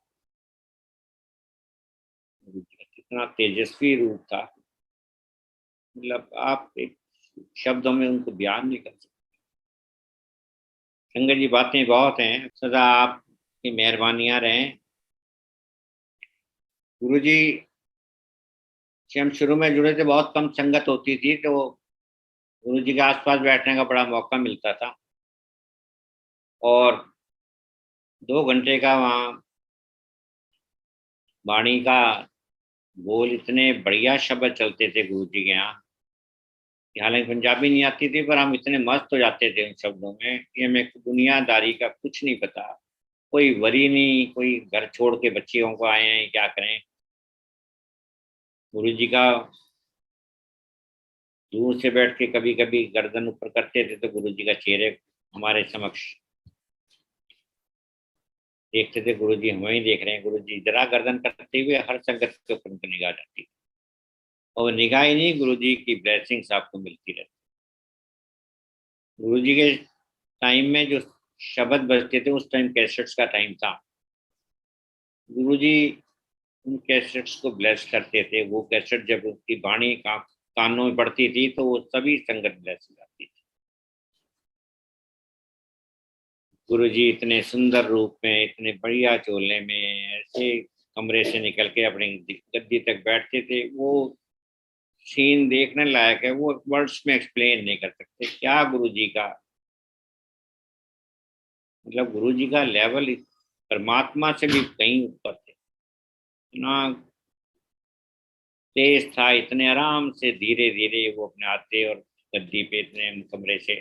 गुरु जी का कितना तेजस्वी रूप था, मतलब आप एक शब्दों में उनको बयान नहीं कर सकते। संगत जी बातें बहुत हैं, सदा आपकी मेहरबानियां रहें। गुरु जी से हम शुरू में जुड़े थे, बहुत कम संगत होती थी, तो गुरु जी के आसपास बैठने का बड़ा मौका मिलता था, और 2 घंटे का वहाँ वाणी का बोल, इतने बढ़िया शब्द चलते थे गुरु जी के यहाँ कि हालांकि पंजाबी नहीं आती थी, पर हम इतने मस्त हो जाते थे उन शब्दों में कि हमें दुनियादारी का कुछ नहीं पता, कोई वरी नहीं, कोई घर छोड़ के बच्चियों को आए हैं क्या करें। गुरु जी का दूर से बैठ के कभी कभी गर्दन ऊपर करते थे तो गुरु जी का चेहरे हमारे समक्ष देखते थे। गुरु जी हमें ही देख रहे हैं। गुरु जी जरा गर्दन करते हुए हर संगत के ऊपर उनको निगाह जाती थी, और निगाह ही नहीं, गुरु जी की ब्लेसिंग्स आपको मिलती रहती। गुरु जी के टाइम में जो शब्द बजते थे उस टाइम कैसेट्स का टाइम था। गुरु जी उन कैसेट्स को ब्लेस करते थे। वो कैसेट जब उनकी वाणी कानों में पड़ती थी तो वो सभी संगत ब्लेस हो जाती थी। गुरु जी इतने सुंदर रूप में, इतने बढ़िया चोले में, ऐसे कमरे से निकल के अपनी गद्दी तक बैठते थे। वो सीन देखने लायक है। वो वर्ड्स में एक्सप्लेन नहीं कर सकते क्या गुरु जी का, मतलब गुरु जी का लेवल परमात्मा से भी कहीं ऊपर थे। इतना तेज था, इतने आराम से धीरे धीरे वो अपने आते और गद्दी पे इतने कमरे से,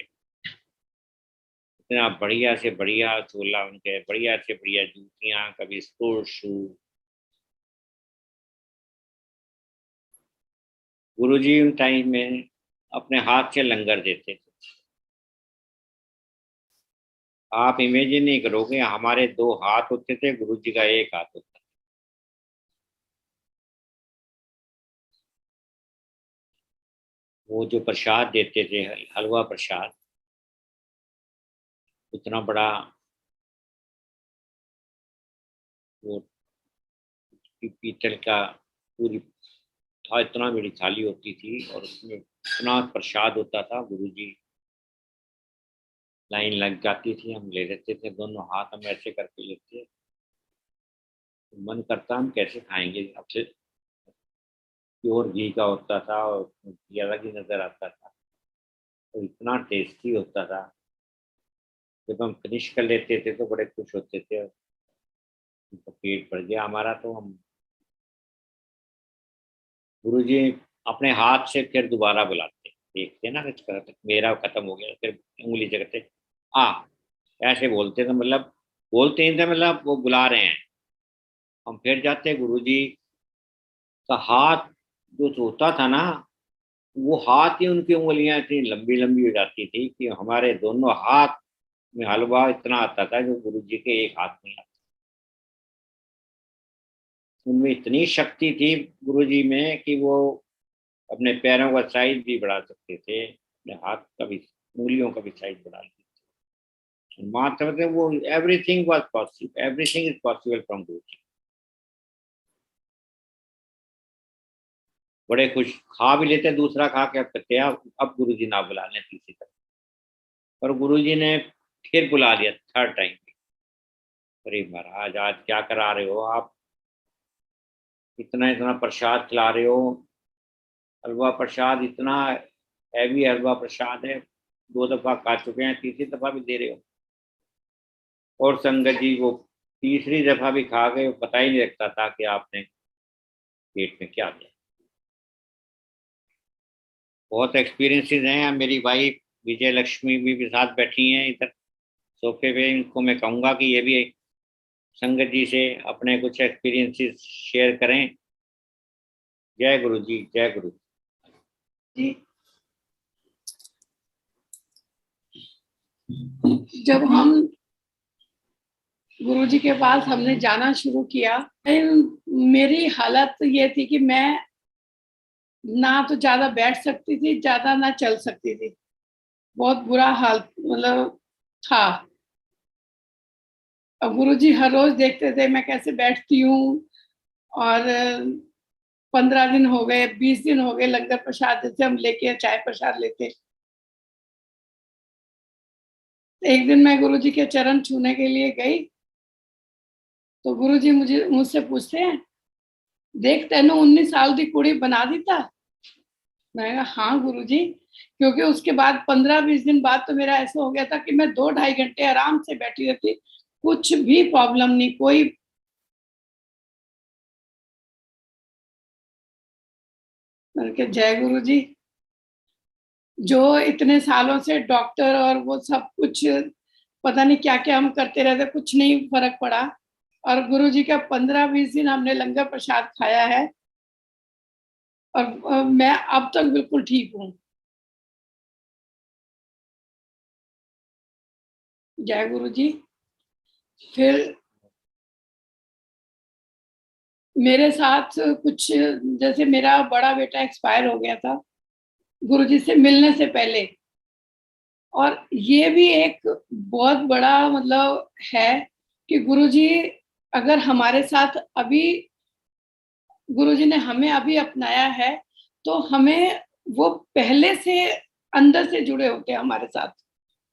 इतना बढ़िया से बढ़िया चोला उनके, बढ़िया से बढ़िया जूतियां, कभी स्पोर्ट्स शू। गुरु जी उन टाइम में अपने हाथ से लंगर देते थे। आप इमेजिन नहीं करोगे, हमारे दो हाथ होते थे, गुरु जी का एक हाथ होता। वो जो प्रसाद देते थे, हलवा प्रसाद, उतना बड़ा वो पीतल का पूरी था, इतना बड़ी थाली होती थी और उसमें इतना प्रसाद होता था। गुरु जी लाइन लग जाती थी, हम ले लेते थे, दोनों हाथ हम ऐसे करके लेते। मन करता हम कैसे खाएंगे, अब से प्योर घी का होता था और घी अलग ही नजर आता था, तो इतना टेस्टी होता था। जब हम फिनिश कर लेते थे तो बड़े खुश होते थे, तो पेट भर गया हमारा। तो हम गुरु जी अपने हाथ से फिर दोबारा बुलाते, देखते ना कुछ करते, मेरा खत्म हो गया, फिर उंगली से करते आ, ऐसे बोलते थे, मतलब बोलते ही थे, मतलब वो बुला रहे हैं। हम फिर जाते, गुरु जी का हाथ जो होता था ना, वो हाथ ही उनकी उंगलियां इतनी लंबी लंबी हो जाती थी कि हमारे दोनों हाथ में हलवा इतना आता था जो गुरु जी के एक हाथ में आता। उनमें इतनी शक्ति थी गुरु जी में कि वो अपने पैरों का साइज भी बढ़ा सकते थे, अपने हाथ का भी, उंगलियों का भी साइज बढ़ा सकते थे। मात्र में वो everything was possible, everything is possible from गुरु जी। बड़े खुश, खा भी लेते, दूसरा खा के अब कहते हैं अब गुरु जी ना बुला लें तीसरी तरफ। पर गुरु जी ने फिर बुला लिया थर्ड टाइम। अरे महाराज आज क्या करा रहे हो आप, इतना इतना प्रसाद खिला रहे हो, हलवा प्रसाद इतना हैवी हलवा प्रसाद है, दो दफा खा चुके हैं, तीसरी दफा भी दे रहे हो। और संगत जी वो तीसरी दफा भी खा गए, पता ही नहीं लगता था कि आपने पेट में क्या दिया। बहुत एक्सपीरियंसेस हैं। मेरी वाइफ विजय लक्ष्मी भी साथ बैठी हैं इधर सोफे पे, इनको मैं कहूँगा कि ये भी संगत जी से अपने कुछ एक्सपीरियंसेस शेयर करें। जय गुरु जी, जय गुरु जी। जब हम गुरुजी के पास हमने जाना शुरू किया, मेरी हालत ये थी कि मैं ना तो ज्यादा बैठ सकती थी, ज्यादा ना चल सकती थी। बहुत बुरा हाल मतलब था। अब गुरुजी हर रोज देखते थे मैं कैसे बैठती हूँ। और 15 दिन हो गए, 20 दिन हो गए, लंगर प्रसाद जैसे हम लेके चाय प्रसाद लेते। एक दिन मैं गुरुजी के चरण छूने के लिए गई तो गुरुजी मुझसे पूछते हैं, देख तेनू 19 साल की कुड़ी बना दिता। मैंने कहा हाँ गुरुजी, क्योंकि उसके बाद 15-20 दिन बाद तो मेरा ऐसा हो गया था कि मैं 2-2.5 घंटे आराम से बैठी रहती, कुछ भी प्रॉब्लम नहीं कोई। मैंने कहा जय गुरुजी, जो इतने सालों से डॉक्टर और वो सब कुछ पता नहीं क्या क्या हम करते रहते, कुछ नहीं फर्क पड़ा। और गुरुजी का 15-20 दिन हमने लंगर प्रसाद खाया है और मैं अब तक बिल्कुल ठीक हूँ। जय गुरु जी। फिर मेरे साथ कुछ, जैसे मेरा बड़ा बेटा एक्सपायर हो गया था गुरुजी से मिलने से पहले, और ये भी एक बहुत बड़ा मतलब है कि गुरुजी अगर हमारे साथ अभी, गुरुजी ने हमें अभी अपनाया है, तो हमें वो पहले से अंदर से जुड़े होते हैं हमारे साथ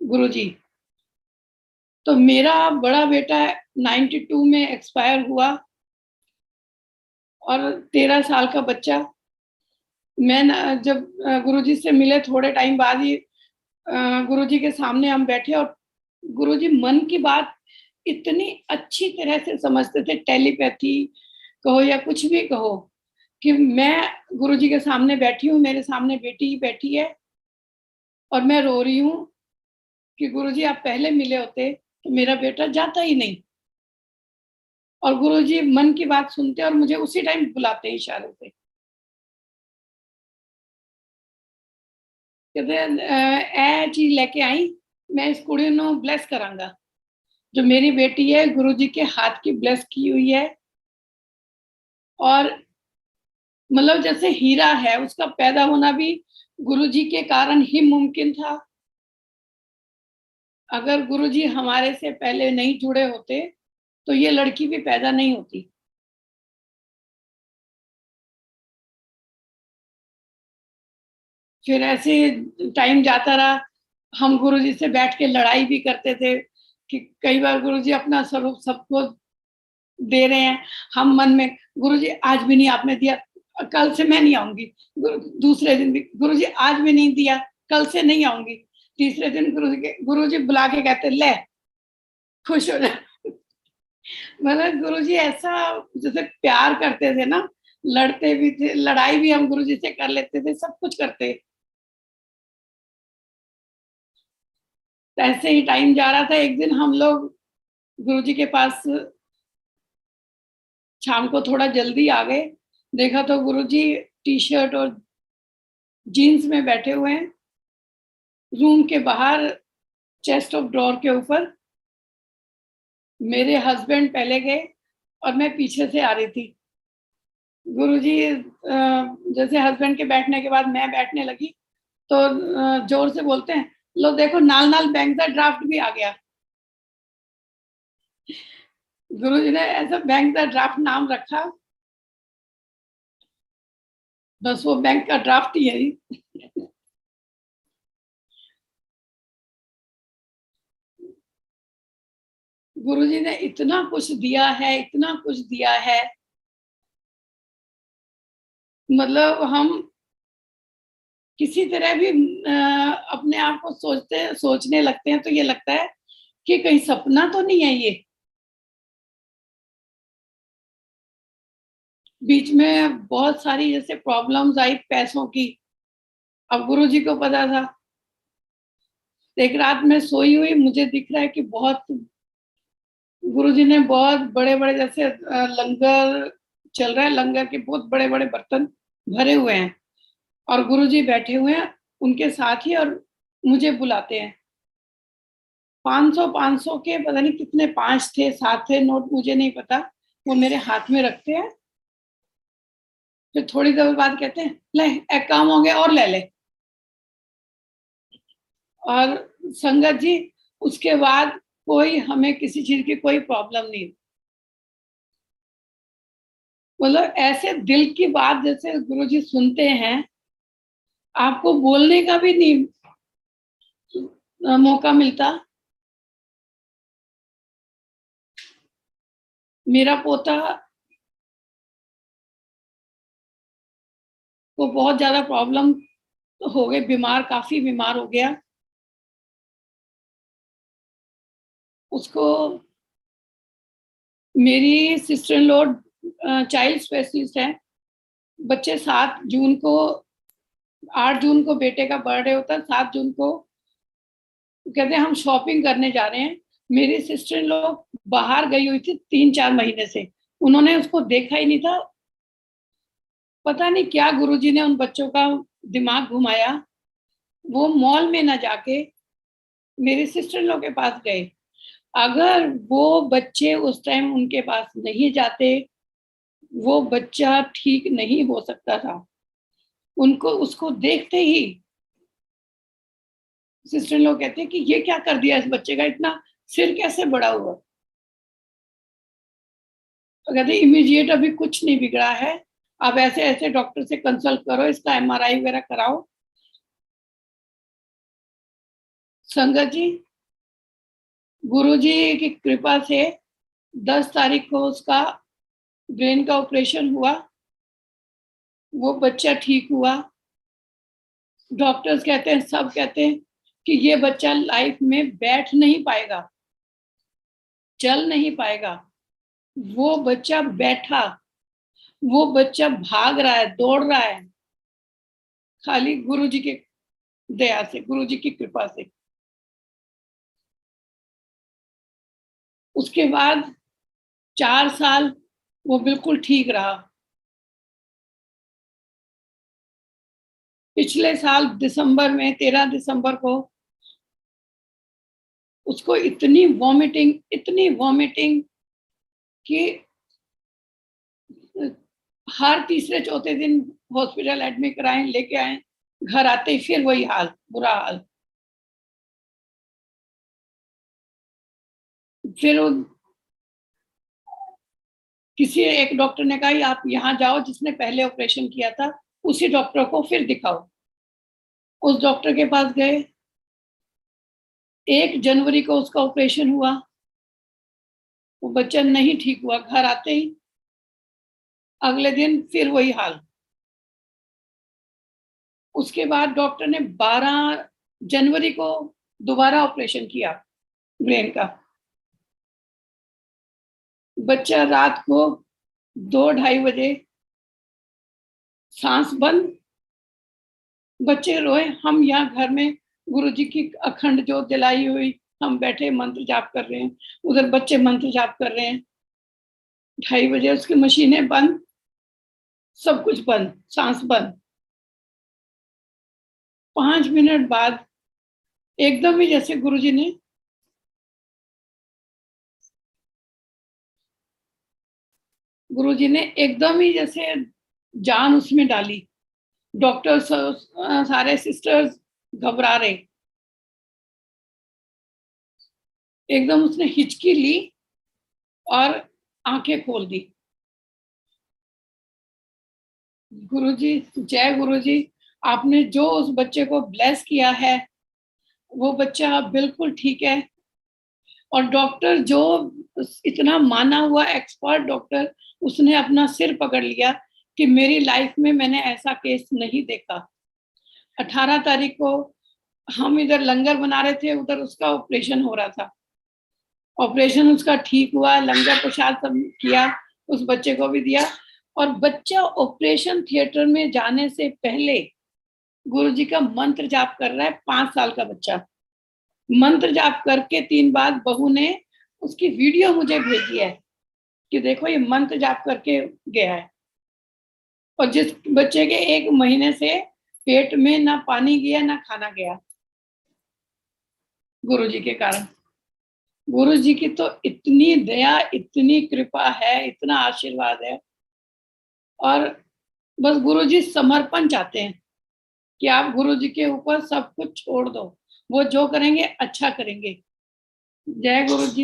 गुरुजी। तो मेरा बड़ा बेटा 92 में एक्सपायर हुआ, और 13 साल का बच्चा। मैं जब गुरुजी से मिले थोड़े टाइम बाद ही गुरुजी के सामने हम बैठे, और गुरुजी मन की बात इतनी अच्छी तरह से समझते थे, टेलीपैथी कहो या कुछ भी कहो, कि मैं गुरुजी के सामने बैठी हूँ, मेरे सामने बेटी ही बैठी है और मैं रो रही हूँ कि गुरुजी आप पहले मिले होते तो मेरा बेटा जाता ही नहीं। और गुरुजी मन की बात सुनते और मुझे उसी टाइम बुलाते इशारे से, कहते ए चीज लेके आई, मैं इस कुड़ी नु ब्लेस करांगा। जो मेरी बेटी है गुरुजी के हाथ की ब्लेस की हुई है, और मतलब जैसे हीरा है, उसका पैदा होना भी गुरुजी के कारण ही मुमकिन था। अगर गुरुजी हमारे से पहले नहीं जुड़े होते तो ये लड़की भी पैदा नहीं होती। फिर ऐसे टाइम जाता रहा, हम गुरुजी से बैठ के लड़ाई भी करते थे कि कई बार गुरुजी अपना स्वरूप सबको दे रहे हैं, हम मन में गुरुजी आज भी नहीं आपने दिया, कल से मैं नहीं आऊंगी। दूसरे दिन भी गुरुजी आज भी नहीं दिया, कल से नहीं आऊंगी। तीसरे दिन गुरुजी बुला के कहते ले खुश हो जा। मतलब गुरुजी ऐसा जैसे प्यार करते थे ना, लड़ते भी थे, लड़ाई भी हम गुरुजी से कर लेते थे, सब कुछ करते। तो ऐसे ही टाइम जा रहा था, एक दिन हम लोग गुरुजी के पास शाम को थोड़ा जल्दी आ गए, देखा तो गुरुजी टी शर्ट और जीन्स में बैठे हुए हैं रूम के बाहर, चेस्ट ऑफ ड्रॉर के ऊपर। मेरे हस्बैंड पहले गए और मैं पीछे से आ रही थी। गुरुजी जैसे हस्बैंड के बैठने के बाद मैं बैठने लगी, तो जोर से बोलते हैं लो देखो नाल नाल बैंक का ड्राफ्ट भी आ गया। गुरुजी ने ऐसा बैंक का ड्राफ्ट नाम रखा, बस वो बैंक का ड्राफ्ट ही है। गुरुजी ने इतना कुछ दिया है, इतना कुछ दिया है, मतलब हम किसी तरह भी अपने आप को सोचने लगते हैं तो ये लगता है कि कहीं सपना तो नहीं है ये। बीच में बहुत सारी जैसे प्रॉब्लम्स आई पैसों की, अब गुरुजी को पता था। एक रात में सोई हुई मुझे दिख रहा है कि बहुत गुरुजी ने बहुत बड़े बड़े जैसे लंगर चल रहा है, लंगर के बहुत बड़े बड़े बर्तन भरे हुए हैं और गुरुजी बैठे हुए हैं उनके साथ ही, और मुझे बुलाते हैं। 500 के पता नहीं कितने 5 थे 7 थे नोट, मुझे नहीं पता, वो मेरे हाथ में रखते हैं। फिर थोड़ी देर बाद कहते हैं ले एक काम हो गया और ले ले। और संगत जी उसके बाद कोई हमें किसी चीज की कोई प्रॉब्लम नहीं, मतलब ऐसे दिल की बात जैसे गुरुजी सुनते हैं, आपको बोलने का भी नहीं मौका मिलता। मेरा पोता को बहुत ज्यादा प्रॉब्लम हो गई, बीमार काफी बीमार हो गया। उसको मेरी sister in law child specialist है। बच्चे 7 जून को, 8 जून को बेटे का बर्थडे होता है, 7 जून को कहते हैं हम शॉपिंग करने जा रहे हैं। मेरी सिस्टर इन लॉ बाहर गई हुई थी 3-4 महीने से, उन्होंने उसको देखा ही नहीं था। पता नहीं क्या गुरुजी ने उन बच्चों का दिमाग घुमाया, वो मॉल में ना जाके मेरे सिस्टर इन लॉ के पास गए। अगर वो बच्चे उस टाइम उनके पास नहीं जाते, वो बच्चा ठीक नहीं हो सकता था। उनको उसको देखते ही सिस्टर इन लॉ कहते हैं कि ये क्या कर दिया इस बच्चे का, इतना सिर कैसे बड़ा हुआ? तो कहते इमीडिएट अभी कुछ नहीं बिगड़ा है, आप ऐसे ऐसे डॉक्टर से कंसल्ट करो, इसका एमआरआई वगैरह कराओ। संगत जी, गुरुजी की कृपा से 10 तारीख को उसका ब्रेन का ऑपरेशन हुआ, वो बच्चा ठीक हुआ। डॉक्टर्स कहते हैं, सब कहते हैं कि ये बच्चा लाइफ में बैठ नहीं पाएगा, चल नहीं पाएगा। वो बच्चा बैठा, वो बच्चा भाग रहा है, दौड़ रहा है, खाली गुरुजी की दया से, गुरुजी की कृपा से। उसके बाद 4 साल वो बिल्कुल ठीक रहा। पिछले साल दिसंबर में 13 दिसंबर को उसको इतनी वॉमिटिंग कि हर तीसरे चौथे दिन हॉस्पिटल एडमिट कराएं, लेके आए, घर आते ही फिर वही हाल, बुरा हाल। फिर किसी एक डॉक्टर ने कहा आप यहाँ जाओ जिसने पहले ऑपरेशन किया था, उसी डॉक्टर को फिर दिखाओ। उस डॉक्टर के पास गए, 1 जनवरी को उसका ऑपरेशन हुआ, वो बच्चा नहीं ठीक हुआ। घर आते ही अगले दिन फिर वही हाल। उसके बाद डॉक्टर ने 12 जनवरी को दोबारा ऑपरेशन किया ब्रेन का। बच्चा रात को 2-2:30 बजे सांस बंद, बच्चे रोए। हम यहाँ घर में गुरुजी की अखंड ज्योत जलाई हुई, हम बैठे मंत्र जाप कर रहे हैं, उधर बच्चे मंत्र जाप कर रहे हैं। 2:30 बजे उसकी मशीनें बंद, सब कुछ बंद, सांस बंद। 5 मिनट बाद एकदम ही जैसे गुरुजी ने एकदम ही जैसे जान उसमें डाली। डॉक्टर सारे सिस्टर्स घबरा रहे। एकदम उसने हिचकी ली और आंखें खोल दी। गुरुजी, जय गुरुजी, आपने जो उस बच्चे को ब्लेस किया है, वो बच्चा बिल्कुल ठीक है। और डॉक्टर जो इतना माना हुआ एक्सपर्ट डॉक्टर, उसने अपना सिर पकड़ लिया कि मेरी लाइफ में मैंने ऐसा केस नहीं देखा। 18 तारीख को हम इधर लंगर बना रहे थे, उधर उसका ऑपरेशन हो रहा था। ऑपरेशन उसका ठीक हुआ, लंगर प्रसाद सब किया, उस बच्चे को भी दिया। और बच्चा ऑपरेशन थिएटर में जाने से पहले गुरुजी का मंत्र जाप कर रहा है। 5 साल का बच्चा मंत्र जाप करके 3 बार बहू ने उसकी वीडियो मुझे भेजी है कि देखो ये मंत्र जाप करके गया है। और जिस बच्चे के 1 महीने से पेट में ना पानी गया ना खाना गया, गुरुजी के कारण। गुरुजी की तो इतनी दया, इतनी कृपा है, इतना आशीर्वाद है। और बस गुरुजी समर्पण चाहते हैं कि आप गुरुजी के ऊपर सब कुछ छोड़ दो, वो जो करेंगे अच्छा करेंगे। जय गुरुजी।